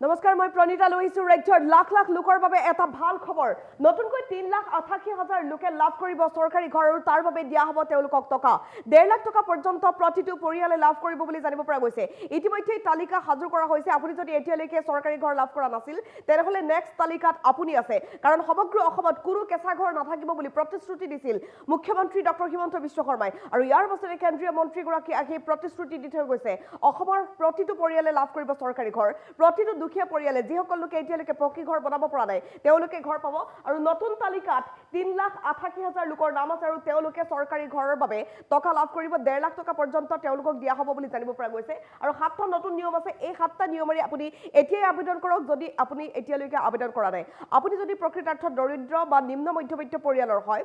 নমস্কাৰ মই প্ৰণীতা লৈছো ৰাজ্যৰ লাখ লাখ লোকৰ বাবে এটা ভাল খবৰ নতুনকৈ ৩,৮৮,০০০ লোকে লাভ কৰিব চৰকাৰী ঘৰ আৰু তাৰ বাবে দিয়া হ'ব তেওঁলোকক টকা ১.৫ লাখ টকা পৰ্যন্ত প্ৰতিটো পৰিয়ালে লাভ কৰিব বুলি জানিব পৰা গৈছে ইতিমধ্যে তালিকা সাজু কৰা হৈছে আপুনি যদি এতিয়ালৈকে চৰকাৰী ঘৰ লাভ কৰা নাছিল তেনেহলে নেক্সট তালিকাত আপুনি আছে কাৰণ সমগ্ৰ অসমত কোনো কেঁচা ঘৰ নাথাকিব বুলি প্ৰতিশ্ৰুতি দিছিল মুখ্যমন্ত্ৰী ডক্টৰ হিমন্ত বিশ্ব শৰ্মাই আৰু ইয়াৰ পাছতে কেন্দ্ৰীয় মন্ত্ৰীগৰাকী আহি প্ৰতিশ্ৰুতি দি থৈ গৈছে অসমৰ প্ৰতিটো পৰিয়ালে লাভ কৰিব চৰকাৰী ঘৰ প্ৰতিটো দুখীয়া পৰিয়ালে যিসকল লোকে এতিয়ালৈকে পকী ঘৰ বনাব পৰা নাই তেওঁলোকে ঘৰ পাব আৰু নতুন তালিকাত ৩,৮৮,০০০ লোকৰ নাম আছে আৰু তেওঁলোকে চৰকাৰী ঘৰৰ বাবে টকা লাভ কৰিব ১.৫ লাখ টকা পৰ্যন্ত তেওঁলোকক দিয়া হ'ব বুলি জানিব পৰা গৈছে আৰু ৭টা নতুন নিয়ম আছে এই ৭টা নিয়মেৰে আপুনি এতিয়াই আবেদন কৰক যদি আপুনি এতিয়ালৈকে আবেদন কৰা নাই আপুনি যদি প্ৰকৃতাৰ্থত দৰিদ্ৰ বা নিম্ন মধ্যবিত্ত পৰিয়ালৰ হয়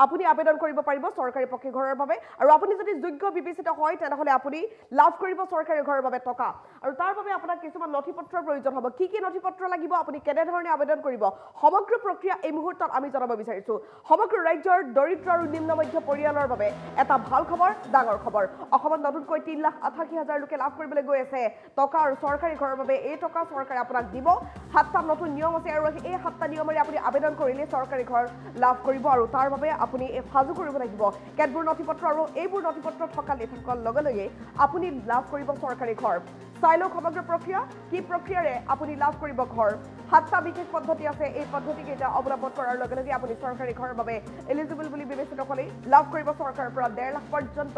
আপুনি আবেদন কৰিব পাৰিব চৰকাৰী পকী ঘৰৰ বাবে আৰু আপুনি যদি যোগ্য বিবেচিত হয় তেনেহলে আপুনি লাভ কৰিব চৰকাৰী ঘৰৰ বাবে টকা আৰু তাৰ বাবে আপোনাক কিছুমান নথিপত্ৰৰ প্ৰয়োজন হ'ব কি কি নথিপত্ৰ লাগিব আপুনি কেনে ধৰণে আবেদন কৰিব সমগ্ৰ প্ৰক্ৰিয়া এই মুহূৰ্তত আমি জনাব বিচাৰিছো সমগ্ৰ ৰাজ্যৰ দৰিদ্ৰ আৰু নিম্ন মধ্য পৰিয়ালৰ বাবে এটা ভাল খবৰ ডাঙৰ খবৰ অসমত নতুনকৈ ৩,৮৮,০০০ লোকে লাভ কৰিবলৈ গৈ আছে টকা আৰু চৰকাৰী ঘৰৰ বাবে এই টকা চৰকাৰে আপোনাক দিব ৭টা নতুন নিয়ম আছে আৰু এই ৭টা নিয়মেৰে আপুনি আবেদন কৰিলে চৰকাৰী ঘৰ লাভ কৰিব আৰু তাৰ বাবে আপুনি সাজু কৰিব লাগিব কেতবোৰ নথিপত্ৰ আৰু এইবোৰ নথিপত্ৰ থকা লেখকৰ লগে লগে আপুনি লাভ কৰিব চৰকাৰী ঘৰ চাই লওক সমগ্ৰ প্ৰক্ৰিয়া কি প্ৰক্ৰিয়াৰে আপুনি লাভ কৰিব ঘৰ ৭টা বিশেষ পদ্ধতি আছে এই পদ্ধতিকেইটা অৱলম্বন কৰাৰ লগে লগে আপুনি চৰকাৰী ঘৰৰ বাবে এলিজিবল বুলি বিবেচিত হ'লে লাভ কৰিব চৰকাৰৰ পৰা ১.৫ লাখ পৰ্যন্ত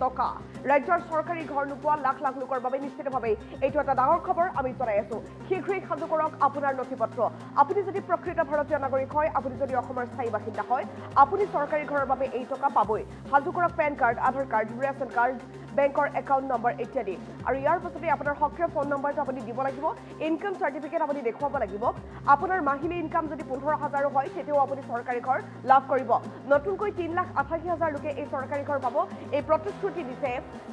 টকা ৰাজ্যৰ চৰকাৰী ঘৰ নোপোৱা লাখ লাখ লোকৰ বাবে নিশ্চিতভাৱে এইটো এটা ডাঙৰ খবৰ আমি জনাই আছো শীঘ্ৰেই সাজু কৰক আপোনাৰ নথিপত্ৰ আপুনি যদি প্ৰকৃত ভাৰতীয় নাগৰিক হয় আপুনি যদি অসমৰ স্থায়ী বাসিন্দা হয় আপুনি চৰকাৰী ঘৰৰ বাবে এই টকা পাবই সাজু কৰক পেন কাৰ্ড আধাৰ কাৰ্ড ৰেচন কাৰ্ড বেংকৰ একাউণ্ট নম্বৰ ইত্যাদি আৰু ইয়াৰ পাছতে আপোনাৰ সক্ৰিয় ফোন নম্বৰটো আপুনি দিব লাগিব ইনকাম চাৰ্টিফিকেট আপুনি দেখুৱাব লাগিব আপোনাৰ মাহিলী ইনকাম যদি ১৫,০০০ হয় তেতিয়াও আপুনি চৰকাৰী ঘৰ লাভ কৰিব নতুনকৈ ৩,৮৮,০০০ লোকে এই চৰকাৰী ঘৰ পাব এই প্ৰতিশ্ৰুতি দিছে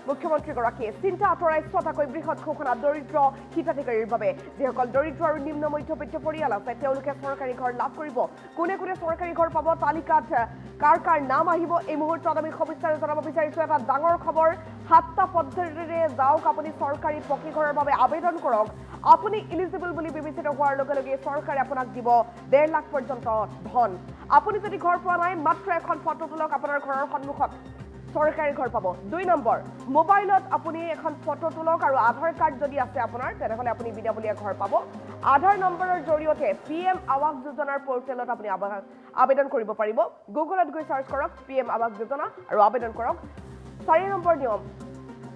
মুখ্যমন্ত্ৰীগৰাকীয়ে চিন্তা আঁতৰাই ছটাকৈ বৃহৎ ঘোষণা দৰিদ্ৰ হিতাধিকাৰীৰ বাবে যিসকল দৰিদ্ৰ আৰু নিম্ন মধ্যবিত্ত পৰিয়াল আছে তেওঁলোকে চৰকাৰী ঘৰ লাভ কৰিব কোনে কোনে চৰকাৰী ঘৰ পাব তালিকাত কাৰ কাৰ নাম আহিব এই মুহূৰ্তত আমি সবিস্তাৰে জনাব বিচাৰিছো এটা ডাঙৰ খবৰ ৭টা পদ্ধতিৰে যাওক আপুনি চৰকাৰী পকী ঘৰৰ বাবে আবেদন কৰক আপুনি এলিজিবল বুলি বিবেচিত হোৱাৰ লগে লগে চৰকাৰে আপোনাক দিব ১.৫ লাখ পৰ্যন্ত ধন আপুনি যদি ঘৰ পোৱা নাই মাত্ৰ এখন ফটো তোলক আপোনাৰ ঘৰৰ সন্মুখত চৰকাৰী ঘৰ পাব ২ নম্বৰ মোবাইলত আপুনি এখন ফটো তোলক আৰু আধাৰ কাৰ্ড যদি আছে আপোনাৰ তেনেহলে আপুনি বিনামূলীয়া ঘৰ পাব আধাৰ নম্বৰৰ জৰিয়তে PM আৱাস যোজনাৰ পৰ্টেলত আপুনি আবেদন কৰিব পাৰিব গুগলত গৈ সাৰ্চ কৰক PM আৱাস যোজনা আৰু আবেদন কৰক ৪ নম্বৰ নিয়ম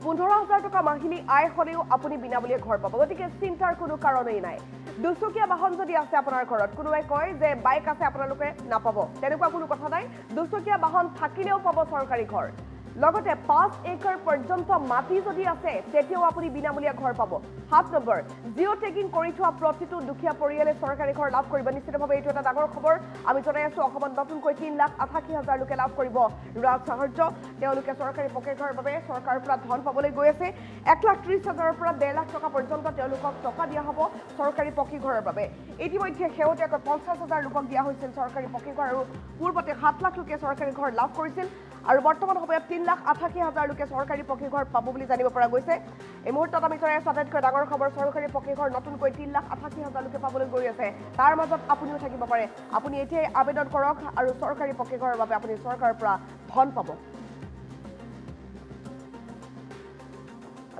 ১৫,০০০ টকা মাহিলী আয় হলেও আপুনি বিনামূলীয়া ঘৰ পাব গতিকে চিন্তাৰ কোনো কাৰণেই নাই দুচকীয়া বাহন যদি আছে আপোনাৰ ঘৰত কোনোবাই কয় যে বাইক আছে আপোনালোকে নাপাব তেনেকুৱা কোনো কথা নাই দুচকীয়া বাহন থাকিলেও পাব চৰকাৰী ঘৰ লগতে ৫ একৰ পৰ্যন্ত মাটি যদি আছে তেতিয়াও আপুনি বিনামূলীয়া ঘৰ পাব ৭ নম্বৰ জিঅ' টেগিং কৰি থোৱা প্ৰতিটো দুখীয়া পৰিয়ালে চৰকাৰী ঘৰ লাভ কৰিব নিশ্চিতভাৱে এইটো এটা ডাঙৰ খবৰ আমি জনাই আছো অসমত নতুনকৈ ৩,৮৮,০০০ লোকে লাভ কৰিব ৰাজ সাহায্য তেওঁলোকে চৰকাৰী পকী ঘৰৰ বাবে চৰকাৰৰ পৰা ধন পাবলৈ গৈ আছে ১,৩০,০০০ৰ পৰা ১.৫ লাখ টকা পৰ্যন্ত তেওঁলোকক টকা দিয়া হ'ব চৰকাৰী পকী ঘৰৰ বাবে ইতিমধ্যে শেহতীয়াকৈ ৫০,০০০ লোকক দিয়া হৈছিল চৰকাৰী পকী ঘৰ আৰু পূৰ্বতে ৭ লাখ লোকে চৰকাৰী ঘৰ লাভ কৰিছিল আৰু বৰ্তমান সময়ত ৩,৮৮,০০০ লোকে চৰকাৰী পকী ঘৰ পাব বুলি জানিব পৰা গৈছে এই মুহূৰ্তত আমি জনাই আছো আটাইতকৈ ডাঙৰ খবৰ চৰকাৰী পকী ঘৰ নতুনকৈ ৩,৮৮,০০০ লোকে পাবলৈ গৈ আছে তাৰ মাজত আপুনিও থাকিব পাৰে আপুনি এতিয়াই আবেদন কৰক আৰু চৰকাৰী পকী ঘৰৰ বাবে আপুনি চৰকাৰৰ পৰা ধন পাব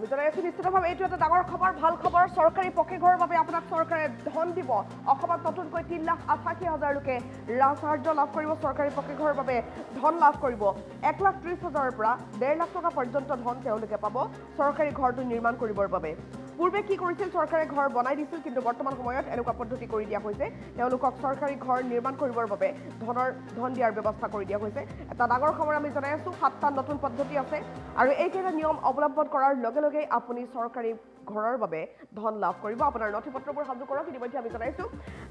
আমি জনাই আছো নিশ্চিতভাৱে এইটো এটা ডাঙৰ খবৰ ভাল খবৰ চৰকাৰী পকী ঘৰৰ বাবে আপোনাক চৰকাৰে ধন দিব অসমত নতুনকৈ ৩,৮৮,০০০ লোকে ৰাজ সাহায্য লাভ কৰিব চৰকাৰী পকী ঘৰৰ বাবে ধন লাভ কৰিব ১,৩০,০০০ৰ পৰা ১.৫ লাখ টকা পৰ্যন্ত ধন তেওঁলোকে পাব চৰকাৰী ঘৰটো নিৰ্মাণ কৰিবৰ বাবে পূৰ্বে কি কৰিছিল চৰকাৰে ঘৰ বনাই দিছিল কিন্তু বৰ্তমান সময়ত এনেকুৱা পদ্ধতি কৰি দিয়া হৈছে তেওঁলোকক চৰকাৰী ঘৰ নিৰ্মাণ কৰিবৰ বাবে ধন দিয়াৰ ব্যৱস্থা কৰি দিয়া হৈছে এটা ডাঙৰ খবৰ আমি জনাই আছো ৭টা নতুন পদ্ধতি আছে আৰু এইকেইটা নিয়ম অৱলম্বন কৰাৰ লগে লগে আপুনি চৰকাৰী ঘৰৰ বাবে ধন লাভ কৰিব আপোনাৰ নথিপত্ৰবোৰ সাজু কৰক ইতিমধ্যে আমি জনাইছো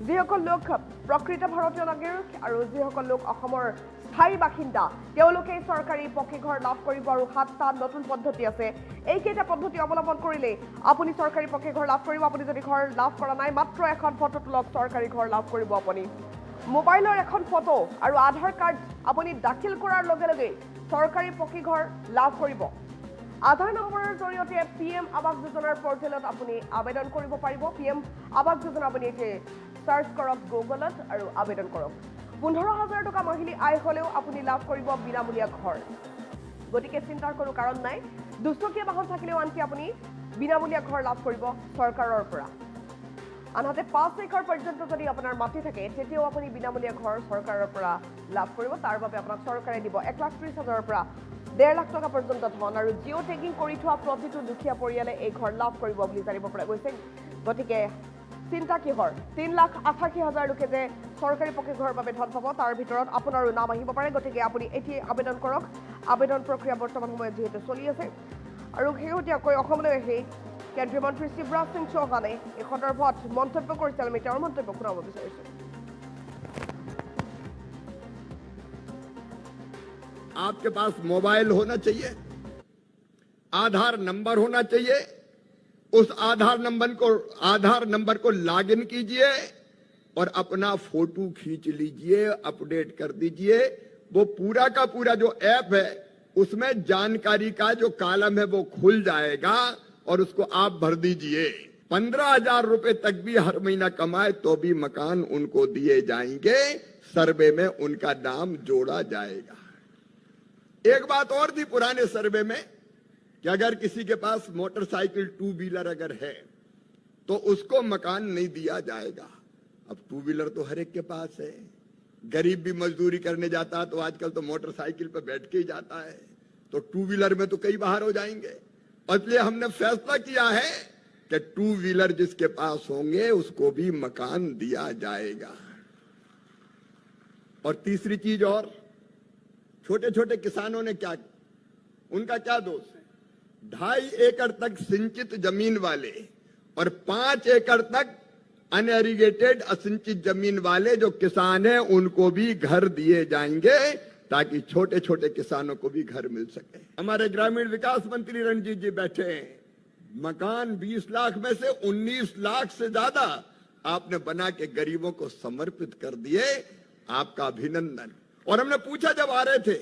যিসকল লোক প্ৰকৃত ভাৰতীয় নাগৰিক আৰু যিসকল লোক অসমৰ স্থায়ী বাসিন্দা তেওঁলোকে চৰকাৰী পকী ঘৰ লাভ কৰিব আৰু ৭টা নতুন পদ্ধতি আছে এইকেইটা পদ্ধতি অৱলম্বন কৰিলে আপুনি চৰকাৰী পকী ঘৰ লাভ কৰিব আপুনি যদি ঘৰ লাভ কৰা নাই মাত্ৰ এখন ফটো তোলক চৰকাৰী ঘৰ লাভ কৰিব আপুনি মোবাইলৰ এখন ফটো আৰু আধাৰ কাৰ্ড আপুনি দাখিল কৰাৰ লগে লগে চৰকাৰী পকী ঘৰ লাভ কৰিব আধাৰ নম্বৰৰ জৰিয়তে PM আৱাস যোজনাৰ পৰ্টেলত আপুনি আবেদন কৰিব পাৰিব। PM আৱাস যোজনা আপুনি এতিয়া সাৰ্চ কৰক গুগলত আৰু আবেদন কৰক। 15,000 টকা মাহিলী আয় হলেও আপুনি লাভ কৰিব বিনামূলীয়া ঘৰ। গতিকে চিন্তাৰ কোনো কাৰণ নাই। দুচকীয়া বাহন থাকিলেও আনকি আপুনি বিনামূলীয়া ঘৰ লাভ কৰিব চৰকাৰৰ পৰা। আনহাতে 5 একর পৰ্যন্ত যদি আপোনাৰ মাটি থাকে তেতিয়াও আপুনি বিনামূলীয়া ঘৰ চৰকাৰৰ পৰা লাভ কৰিব। তাৰ বাবে আপোনাক চৰকাৰে দিব 1,30,000 পৰা 1.5 লাখ টকা পৰ্যন্ত ধন আৰু জিঅ' টেগিং কৰি থোৱা প্ৰতিটো দুখীয়া পৰিয়ালে এই ঘৰ লাভ কৰিব বুলি জানিব পৰা গৈছে। গতিকে চিন্তা কিহৰ? 3,88,000 লোকে যে চৰকাৰী পকী ঘৰৰ বাবে ধন পাব, তাৰ ভিতৰত আপোনাৰো নাম আহিব পাৰে। গতিকে আপুনি এতিয়াই আবেদন কৰক। আবেদন প্ৰক্ৰিয়া বৰ্তমান সময়ত যিহেতু চলি আছে আৰু শেহতীয়াকৈ অসমলৈ আহি কেন্দ্ৰীয় মন্ত্ৰী শিৱৰাজ সিং চৌহানে এই সন্দৰ্ভত মন্তব্য কৰিছিল। আমি তেওঁৰ মন্তব্য শুনাব বিচাৰিছোঁ। आपके पास मोबाइल होना चाहिए, आधार नंबर होना चाहिए। उस आधार नंबर को लॉगिन कीजिए और अपना फोटो खींच लीजिए, अपडेट कर दीजिए। वो पूरा का पूरा जो ऐप है उसमें जानकारी का जो कॉलम है वो खुल जाएगा और उसको आप भर दीजिए। 15,000 रुपए तक भी हर महीना कमाए तो भी मकान उनको दिए जाएंगे। सर्वे में उनका नाम जोड़ा जाएगा। एक बात और थी पुराने सर्वे में कि अगर किसी के पास मोटरसाइकिल 2 व्हीलर अगर है तो उसको मकान नहीं दिया जाएगा। अब 2 व्हीलर तो हर एक के पास है। गरीब भी मजदूरी करने जाता है तो आजकल तो मोटरसाइकिल पर बैठ के ही जाता है, तो 2 व्हीलर में तो कई बाहर हो जाएंगे। इसलिए हमने फैसला किया है कि 2 व्हीलर जिसके पास होंगे उसको भी मकान दिया जाएगा। और तीसरी चीज, और छोटे छोटे किसानों ने क्या, उनका क्या दोष है? 2.5 एकड़ तक सिंचित जमीन वाले और 5 एकड़ तक अनएरिगेटेड असिंचित जमीन वाले जो किसान हैं उनको भी घर दिए जाएंगे ताकि छोटे छोटे किसानों को भी घर मिल सके। हमारे ग्रामीण विकास मंत्री रणजीत जी बैठे हैं। मकान 20 लाख में से 19 लाख से ज्यादा आपने बना के गरीबों को समर्पित कर दिए। आपका अभिनंदन। और हमने पूछा जब आ रहे थे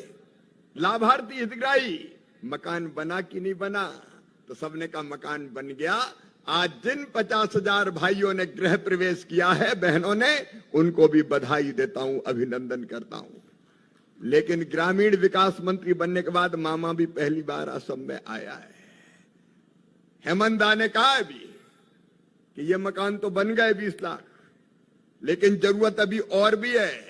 लाभार्थी हितग्राही मकान बना कि नहीं बना, तो सबने कहा मकान बन गया। आज जिन 50,000 भाइयों ने गृह प्रवेश किया है, बहनों ने, उनको भी बधाई देता हूं, अभिनंदन करता हूं। लेकिन ग्रामीण विकास मंत्री बनने के बाद मामा भी पहली बार असम में आया है। हेमंत दा ने कहा अभी कि ये मकान तो बन गए 20 लाख, लेकिन जरूरत अभी और भी है।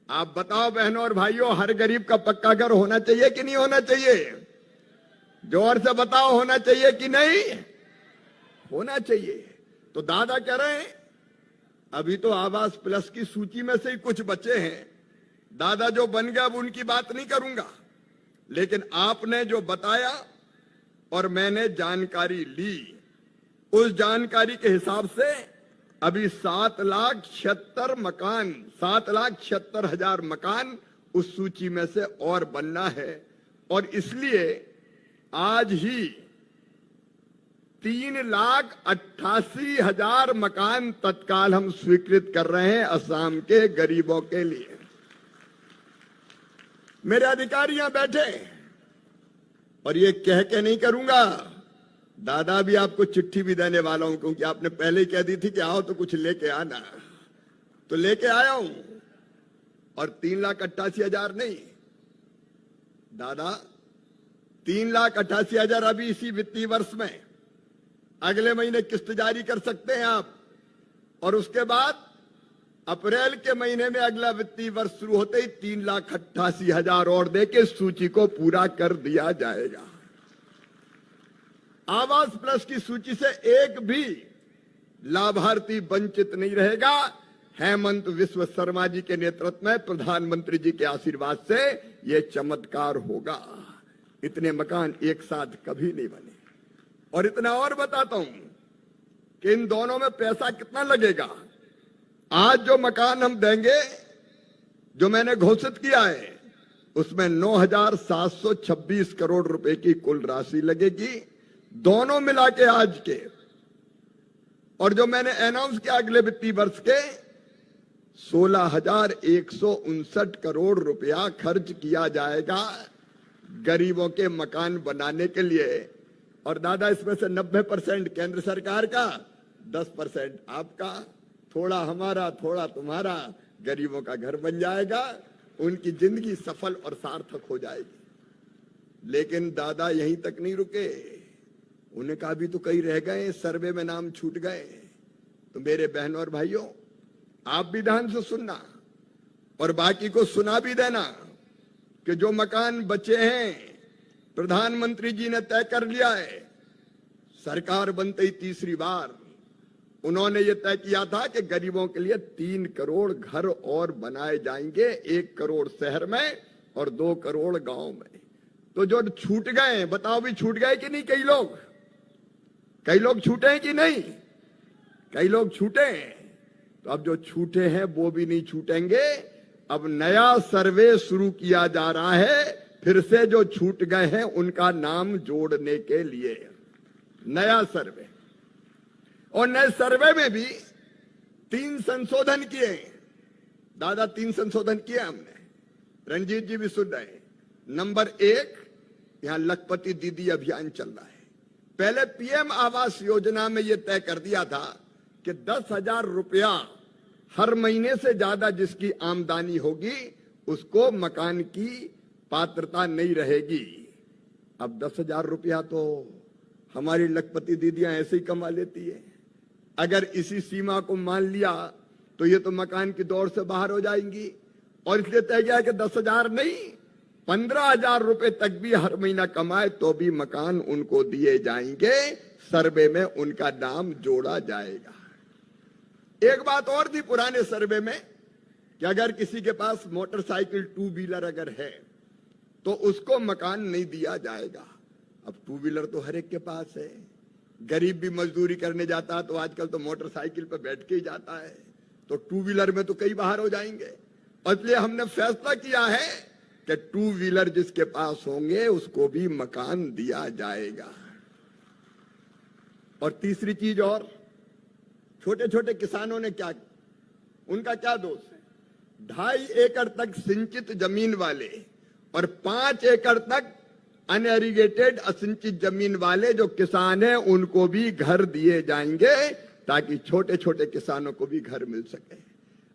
आप बताओ बहनों और भाइयों, हर गरीब का पक्का घर होना चाहिए कि नहीं होना चाहिए? जोर से बताओ, होना चाहिए कि नहीं होना चाहिए? तो दादा कह रहे हैं अभी तो आवास प्लस की सूची में से ही कुछ बचे हैं। दादा जो बन गया अब उनकी बात नहीं करूंगा, लेकिन आपने जो बताया और मैंने जानकारी ली, उस जानकारी के हिसाब से अभी 7,76,000 मकान उस सूची में से और बनना है। और इसलिए आज ही 3,88,000 मकान तत्काल हम स्वीकृत कर रहे हैं असम के गरीबों के लिए। मेरे अधिकारी यहां बैठे और ये कह के नहीं करूंगा, दादा भी आपको चिट्ठी भी देने वाला हूं, क्योंकि आपने पहले ही कह दी थी कि आओ तो कुछ लेके आना, तो लेके आया हूं। और 3,88,000 नहीं दादा, 3,88,000 अभी इसी वित्तीय वर्ष में, अगले महीने किस्त जारी कर सकते हैं आप। और उसके बाद अप्रैल के महीने में अगला वित्तीय वर्ष शुरू होते ही 3,88,000 और देके सूची को पूरा कर दिया जाएगा। आवास प्लस की सूची से एक भी लाभार्थी वंचित नहीं रहेगा। हेमंत विश्व शर्मा जी के नेतृत्व में प्रधानमंत्री जी के आशीर्वाद से यह चमत्कार होगा। इतने मकान एक साथ कभी नहीं बने। और इतना और बताता हूं कि इन दोनों में पैसा कितना लगेगा। आज जो मकान हम देंगे, जो मैंने घोषित किया है, उसमें 9,726 करोड़ रुपए की कुल राशि लगेगी, दोनों मिला के आज के। और जो मैंने अनाउंस किया अगले वित्तीय वर्ष के 16,159 करोड़ रुपया खर्च किया जाएगा गरीबों के मकान बनाने के लिए। और दादा, इसमें से 90% केंद्र सरकार का, 10% आपका, थोड़ा हमारा थोड़ा तुम्हारा, गरीबों का घर बन जाएगा, उनकी जिंदगी सफल और सार्थक हो जाएगी। लेकिन दादा यहीं तक नहीं रुके, उन्हें कहा भी तो कई रह गए, सर्वे में नाम छूट गए। तो मेरे बहनों और भाइयों, आप भी ध्यान से सुनना और बाकी को सुना भी देना कि जो मकान बचे हैं, प्रधानमंत्री जी ने तय कर लिया है। सरकार बनते ही तीसरी बार उन्होंने ये तय किया था कि गरीबों के लिए 3 करोड़ घर और बनाए जाएंगे, 1 करोड़ शहर में और 2 करोड़ गांव में। तो जो छूट गए, बताओ भी छूट गए कि नहीं? कई लोग छूटे हैं कि नहीं? कई लोग छूटे हैं। तो अब जो छूटे हैं वो भी नहीं छूटेंगे। अब नया सर्वे शुरू किया जा रहा है, फिर से जो छूट गए हैं उनका नाम जोड़ने के लिए नया सर्वे। और नए सर्वे में भी 3 संशोधन किए हैं। दादा, 3 संशोधन किए हमने। रंजीत जी भी सुन रहे हैं। नंबर 1, यहां लखपति दीदी अभियान चल रहा है। पहले पीएम आवास योजना में यह तय कर दिया था कि 10,000 रुपया हर महीने से ज्यादा जिसकी आमदनी होगी उसको मकान की पात्रता नहीं रहेगी। अब 10,000 रुपया तो हमारी लखपति दीदियां ऐसे ही कमा लेती है। अगर इसी सीमा को मान लिया तो ये तो मकान की दौड़ से बाहर हो जाएंगी। और इसलिए तय किया कि 10,000 नहीं, 15,000 रुपए तक भी हर महीना कमाए तो भी मकान उनको दिए जाएंगे, सर्वे में उनका नाम जोड़ा जाएगा। एक बात और थी पुराने सर्वे में कि अगर किसी के पास मोटरसाइकिल 2 व्हीलर अगर है तो उसको मकान नहीं दिया जाएगा। अब 2 व्हीलर तो हर एक के पास है। गरीब भी मजदूरी करने जाता है तो आजकल तो मोटरसाइकिल पर बैठ के ही जाता है, तो 2 व्हीलर में तो कई बाहर हो जाएंगे। इसलिए हमने फैसला किया है कि 2 व्हीलर जिसके पास होंगे उसको भी मकान दिया जाएगा। और तीसरी चीज, और छोटे छोटे किसानों ने क्या, उनका क्या दोष है? 2.5 एकड़ तक सिंचित जमीन वाले और 5 एकड़ तक अनएरिगेटेड असिंचित जमीन वाले जो किसान हैं उनको भी घर दिए जाएंगे ताकि छोटे छोटे किसानों को भी घर मिल सके।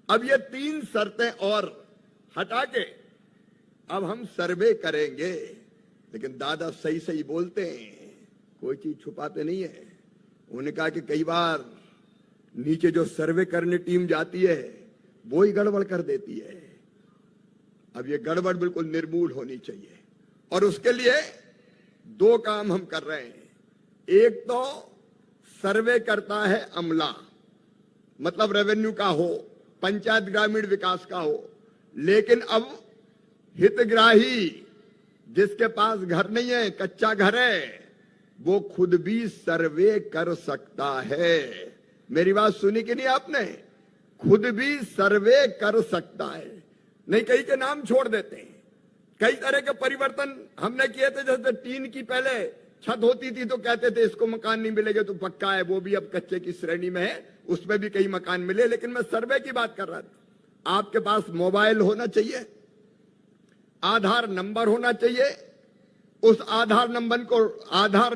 अब ये 3 शर्तें और हटा के अब हम सर्वे करेंगे। लेकिन दादा सही सही बोलते हैं, कोई चीज छुपाते नहीं है। उन्होंने कहा कि कई बार नीचे जो सर्वे करने टीम जाती है वो ही गड़बड़ कर देती है। अब ये गड़बड़ बिल्कुल निर्मूल होनी चाहिए और उसके लिए 2 काम हम कर रहे हैं। एक तो सर्वे करता है अमला, मतलब रेवेन्यू का हो, पंचायत ग्रामीण विकास का हो। लेकिन अब हितग्राही जिसके पास घर नहीं है, कच्चा घर है, वो खुद भी सर्वे कर सकता है। मेरी बात सुनी कि नहीं आपने? खुद भी सर्वे कर सकता है। नहीं, कई के नाम छोड़ देते हैं। कई तरह के परिवर्तन हमने किए थे। जैसे टीन की पहले छत होती थी तो कहते थे इसको मकान नहीं मिलेगा तो पक्का है, वो भी अब कच्चे की श्रेणी में है, उसमें भी कई मकान मिले। लेकिन मैं सर्वे की बात कर रहा था। आपके पास मोबाइल होना चाहिए, आधार नंबर होना चाहिए। उस आधार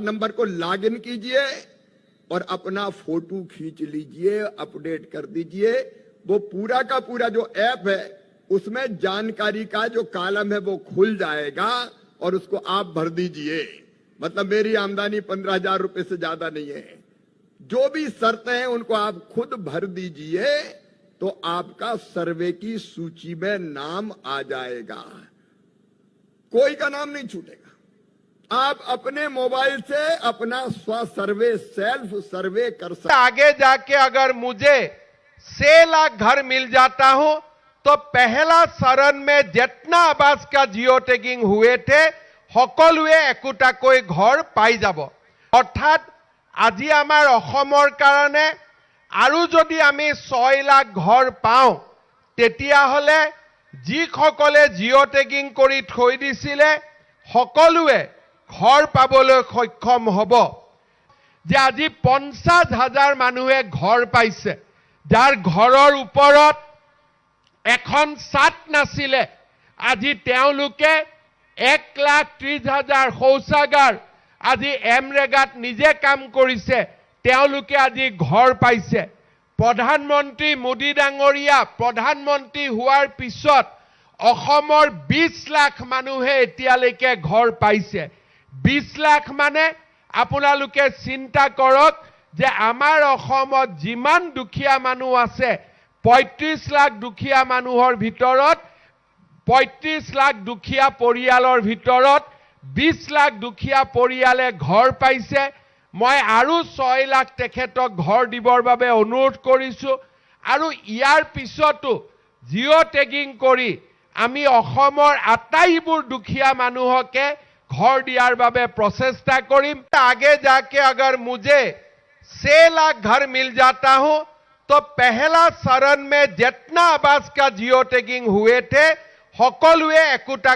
नंबर को लॉगिन कीजिए और अपना फोटो खींच लीजिए, अपडेट कर दीजिए। वो पूरा का पूरा जो ऐप है उसमें जानकारी का जो कॉलम है वो खुल जाएगा और उसको आप भर दीजिए। मतलब मेरी आमदनी 15,000 रुपए से ज्यादा नहीं है। जो भी शर्तें हैं उनको आप खुद भर दीजिए तो आपका सर्वे की सूची में नाम आ जाएगा। कोई का नाम नहीं छूटेगा। आप अपने मोबाइल से अपना स्व सर्वे, सेल्फ सर्वे कर सकते। आगे जाके अगर मुझे 6 लाख घर मिल जाता हूं तो पहला चरण में जितना आवास का जिओ टैगिंग हुए थे সকলোৱে একোটাকৈ ঘৰ পাই যাব। অৰ্থাৎ আজি আমাৰ অসমৰ কাৰণে আৰু যদি আমি 6 লাখ ঘৰ পাওঁ তেতিয়াহলে যিসকলে জিঅ' টেগিং কৰি থৈ দিছিলে সকলোৱে ঘৰ পাবলৈ সক্ষম হ'ব। যে আজি 50,000 মানুহে ঘৰ পাইছে, যাৰ ঘৰৰ ওপৰত এখন ছাদ নাছিলে, আজি তেওঁলোকে 1,30,000 শৌচাগাৰ আজি এমৰেগাত নিজে কাম কৰিছে, তেওঁলোকে আজি ঘৰ পাইছে। প্ৰধানমন্ত্ৰী মোদী ডাঙৰীয়া প্ৰধানমন্ত্ৰী হোৱাৰ পিছত অসমৰ 20 লাখ মানুহে এতিয়ালৈকে ঘৰ পাইছে। 20 লাখ মানে আপোনালোকে চিন্তা কৰক যে আমাৰ অসমত যিমান দুখীয়া মানুহ আছে 35 লাখ দুখীয়া মানুহৰ ভিতৰত 35 লাখ দুখীয়া পৰিয়ালৰ ভিতৰত 20 লাখ দুখীয়া পৰিয়ালে ঘৰ পাইছে। মই আৰু 6 লাখ তেখেতক ঘৰ দিবৰ বাবে অনুৰোধ কৰিছো আৰু ইয়াৰ পিছতো জিঅ' টেগিং কৰি আমি অসমৰ আটাইবোৰ দুখীয়া মানুহকে घर दियार बाबे प्रचेष्टा करीम। आगे जाके अगर मुझे 6 लाख घर मिल जाता हूं तो पहला चरण में जितना आवास का जियो टैगिंग हुए थे सकलोए एकूटा